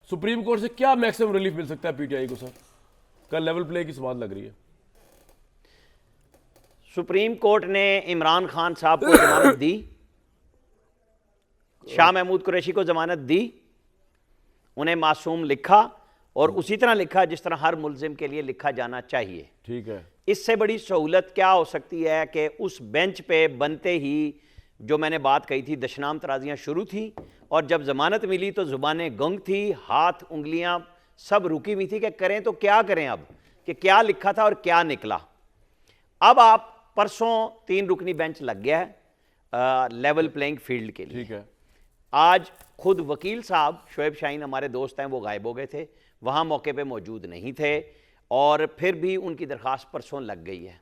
Supreme court से क्या maximum relief मिल सकता है पीटीआई को सर? कल लेवल प्ले की सवाल लग रही है। सुप्रीम कोर्ट ने इमरान खान साहब को जमानत दी, शाह महमूद कुरैशी को जमानत दी, उन्हें मासूम लिखा और उसी तरह लिखा जिस तरह हर मुल्जिम के लिए लिखा जाना चाहिए। ठीक है, इससे बड़ी सहूलत क्या हो सकती है कि उस बेंच पे बनते ही जो मैंने बात कही थी, दशनाम तराजियां शुरू थी और जब जमानत मिली तो जुबानें गंग थी, हाथ उंगलियां सब रुकी हुई थी कि करें तो क्या करें अब, कि क्या लिखा था और क्या निकला। अब आप परसों 3 रुकनी बेंच लग गया है लेवल प्लेइंग फील्ड के लिए। ठीक है। आज खुद वकील साहब शोएब शाहीन हमारे दोस्त हैं, वो गायब हो गए थे, वहां मौके पे मौजूद नहीं थे और फिर भी उनकी दरखास्त परसों लग गई है।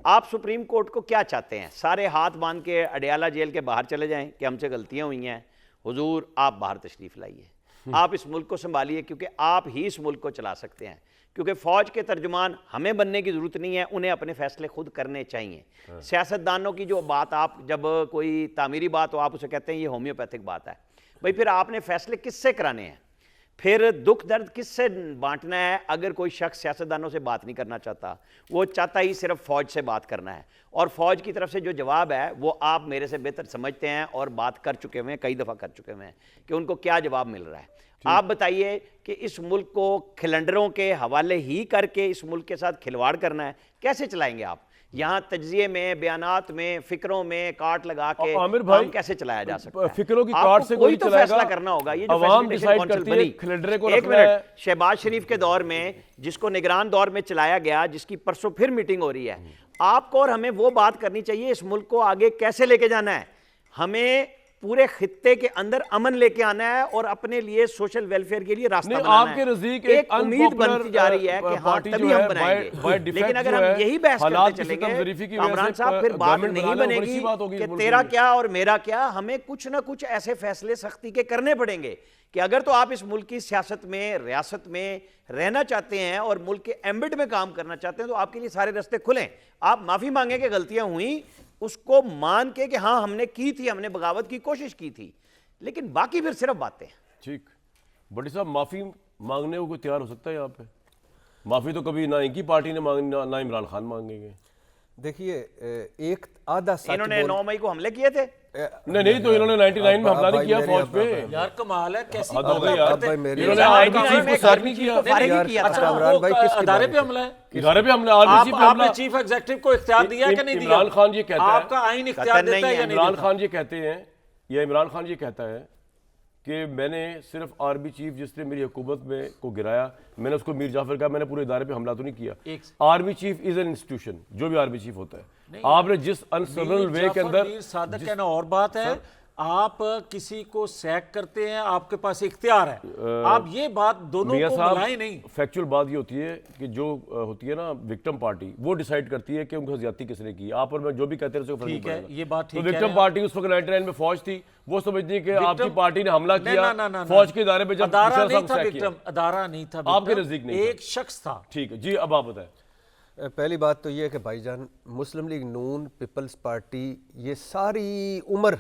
आप सुप्रीम कोर्ट को क्या चाहते हैं? सारे हाथ बांध के अडयाला जेल के बाहर चले जाएं कि हमसे गलतियां हुई हैं, हुजूर आप बाहर तशरीफ लाइए, आप इस मुल्क को संभालिए, क्योंकि आप ही इस मुल्क को चला सकते हैं। क्योंकि फौज के तर्जुमान हमें बनने की जरूरत नहीं है, उन्हें अपने फैसले खुद करने चाहिए। सियासतदानों की जो बात, आप जब कोई तामीरी बात हो आप उसे कहते हैं ये होम्योपैथिक बात है, भाई फिर आपने फैसले किससे कराने हैं? फिर दुख दर्द किससे बांटना है? अगर कोई शख्स सियासतदानों से बात नहीं करना चाहता, वो चाहता ही सिर्फ फौज से बात करना है, और फौज की तरफ से जो जवाब है वो आप मेरे से बेहतर समझते हैं और बात कर चुके हुए हैं, कई दफ़ा कर चुके हुए हैं कि उनको क्या जवाब मिल रहा है। आप बताइए कि इस मुल्क को खिलंडरों के हवाले ही करके इस मुल्क के साथ खिलवाड़ करना है, कैसे चलाएंगे आप? यहाँ तज्जिए में, बयानात में, फिक्रों में काट लगा के आमिर भाई, काम कैसे चलाया जा सकता है? फिक्रों की काट से कोई तो चलाएगा, फैसला करना होगा। ये जो अवाम फैसिलिटेशन डिसाइड काउंसिल करती है, बनी, खिलंडरे को एक रखना है। मिनट, शहबाज शरीफ के दौर में जिसको निगरान दौर में चलाया गया, जिसकी परसों फिर मीटिंग हो रही है, आपको और हमें वो बात करनी चाहिए इस मुल्क को आगे कैसे लेके जाना है। हमें पूरे खित्ते के अंदर अमन लेके आना है और अपने लिए सोशल वेलफेयर के लिए रास्ता बनाना आपके है। नजदीक एक उम्मीद बनती जा रही है कि हाँ तभी हम बनाएंगे, लेकिन अगर हम यही बहस करते चलेंगे कामरान साहब, फिर बात नहीं बनेगी कि तेरा क्या और मेरा क्या। हमें कुछ ना कुछ ऐसे फैसले सख्ती के करने पड़ेंगे कि अगर तो आप इस मुल्क की सियासत में, रियासत में रहना चाहते हैं और मुल्क के एम्बिट में काम करना चाहते हैं तो आपके लिए सारे रास्ते खुलें। आप माफी मांगे कि गलतियां हुई, उसको मान के कि हाँ हमने की थी, हमने बगावत की कोशिश की थी, लेकिन बाकी फिर सिर्फ बातें। ठीक, बड़ी साहब माफी मांगने को कोई तैयार हो सकता है यहाँ पे? माफी तो कभी ना इनकी पार्टी ने मांगी, ना इमरान खान मांगेंगे। देखिए, एक आधा सच इन्होंने 9 मई को हमले किए थे। नहीं तो इन्होंने 99 में हमला नहीं किया फौज पे। यार कमाल है, कैसी हद हो गई यार। इन्होंने आर्मी चीफ को सर नहीं किया। अदारे पे हमला है, इदारे पे हमला, आर्मी चीफ पे हमला। आपने चीफ एग्जीक्यूटिव को इख्तियार दिया कि नहीं दिया? इमरान खान ये कहता है, आपका आईन इख्तियार देता है या नहीं? इमरान खान ये कहते हैं, या इमरान खान ये कहता है कि मैंने सिर्फ आर्मी चीफ जिसने मेरी हुकूमत में को गिराया, मैंने उसको मीर जाफर कहा, मैंने पूरे इदारे पे हमला तो नहीं किया। Army chief is an institution, जो भी आर्मी चीफ होता है। आपने जिस अनसरल वे के अंदर, मीर सादक कहना और बात है, आप किसी को सैक करते हैं, आपके पास इख्तियार है, आप ये बात दोनों को मिलाएं नहीं। फैक्चुअल बात ये होती है कि जो होती है ना विक्टिम पार्टी, वो डिसाइड करती है कि उनको ज्यादती किसने की। आप और मैं जो भी कहते हैं ठीक है, ये बात ठीक है। तो विक्टिम पार्टी उस वक्त 99 में फौज थी, वो समझती है कि आपकी पार्टी ने हमला किया फौज के इदारे पे। जब अदारा नहीं था विक्टिम, अदारा नहीं था, आपके नजदीक नहीं, एक शख्स था। ठीक है जी, अब आप बताएं। पहली बात तो ये है कि भाईजान, मुस्लिम लीग नून, पीपल्स पार्टी, ये सारी उम्र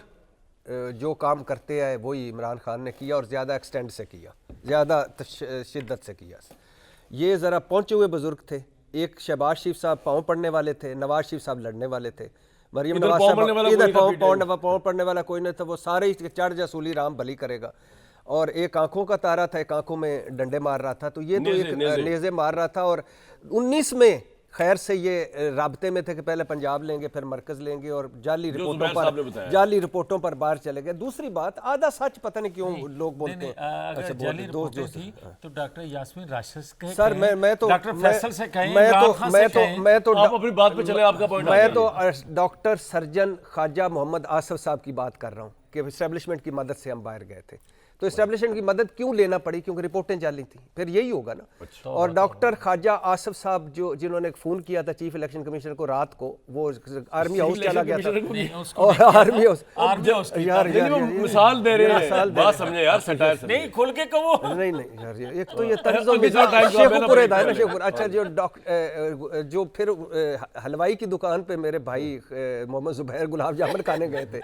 जो काम करते हैं वही इमरान खान ने किया और ज़्यादा एक्सटेंड से किया, ज़्यादा शिद्दत से किया। ये ज़रा पहुँचे हुए बुज़ुर्ग थे। एक शहबाज शरीफ साहब पाँव पड़ने वाले थे, नवाज शरीफ साहब लड़ने वाले थे, मरियम नवाज साहब इधर पाँव पड़ने वाला कोई नहीं था, वो सारे ही चढ़ जसूली राम भली करेगा। और एक आंखों का तारा था, एक आंखों में डंडे मार रहा था, तो ये तो एक नेज़े मार रहा था। और 19 में खैर से ये राब्ते में थे कि पहले पंजाब लेंगे फिर मरकज लेंगे, और जाली रिपोर्टों पर बाहर चले गए। दूसरी बात, आधा सच पता नहीं क्यों लोग बोलते हैं। अगर जाली रिपोर्टें थी तो डॉक्टर यास्मीन राशिद से सर, मैं तो डॉक्टर फैसल से कहें, मैं तो आप अपनी बात पे चले, आपका पॉइंट। मैं तो डॉक्टर सर्जन ख्वाजा मोहम्मद आसफ साहब की बात कर रहा हूँ कि इस्टेब्लिशमेंट की मदद से हम बाहर गए थे। तो एस्टेब्लिशमेंट की मदद क्यों लेना पड़ी? क्योंकि रिपोर्टें जाली थी, फिर यही होगा ना। अच्छा। और डॉक्टर ख्वाजा आसफ साहब जिन्होंने फ़ोन किया था चीफ इलेक्शन कमिश्नर को रात को, वो आर्मी हाउस चला गया था। और आर्मी हाउस यार मिसाल दे रहे हैं, बात समझे यार, सटायर से नहीं, खुल के कहो। नहीं यार, एक तो ये शेखुपुर है ना, शेखुपुर। अच्छा, जो फिर हलवाई की दुकान पे मेरे भाई मोहम्मद जुबैर गुलाब जामुन खाने गए थे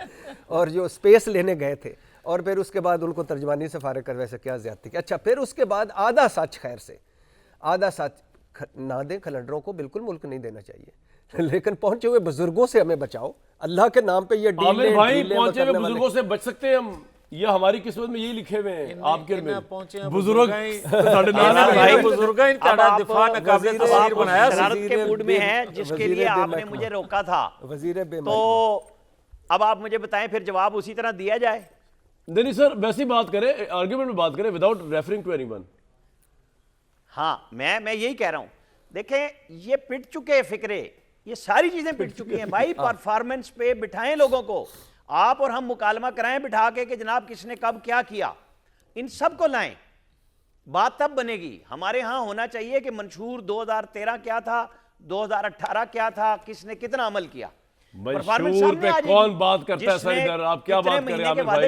और जो स्पेस लेने गए थे, और फिर उसके बाद उनको तर्जमानी से फारिग करवे से क्या ज्यादती की। अच्छा, फिर उसके बाद आधा सच, खैर से आधा सच ना दें, खलंडरों को बिल्कुल मुल्क नहीं देना चाहिए, लेकिन पहुंचे हुए बुजुर्गों से हमें बचाओ अल्लाह के नाम पे। ये आमिर भाई, पहुंचे हुए बुजुर्गों से बच सकते हैं हम, ये हमारी किस्मत में यही लिखे हुए हैं। आपके बुजुर्ग साढ़े भाई बुजुर्ग इनका दिफा नकाबले तस्वीर बनाया। शरारत के मूड में है जिसके लिए आपने मुझे रोका था। वजीर तो अब आप मुझे बताएं फिर जवाब उसी तरह दिया जाए। नहीं सर, वैसी बात करें, आर्ग्यूमेंट में बात करें विदाउट रेफरिंग टू एनीवन। हाँ, मैं यही कह रहा हूं। देखें, ये पिट चुके हैं फिक्रे, ये सारी चीजें पिट चुकी हैं भाई। परफॉर्मेंस पे बिठाएं लोगों को, आप और हम मुकालमा कराएं बिठा के कि जनाब किसने कब क्या किया, इन सब को लाएं, बात तब बनेगी। हमारे यहां होना चाहिए कि मंशूर 2013 क्या था, 2018 क्या था, किसने कितना अमल किया। मंशूर पे कौन बात करता है सर इधर, आप क्या बात कर रहे हैं आमिर भाई?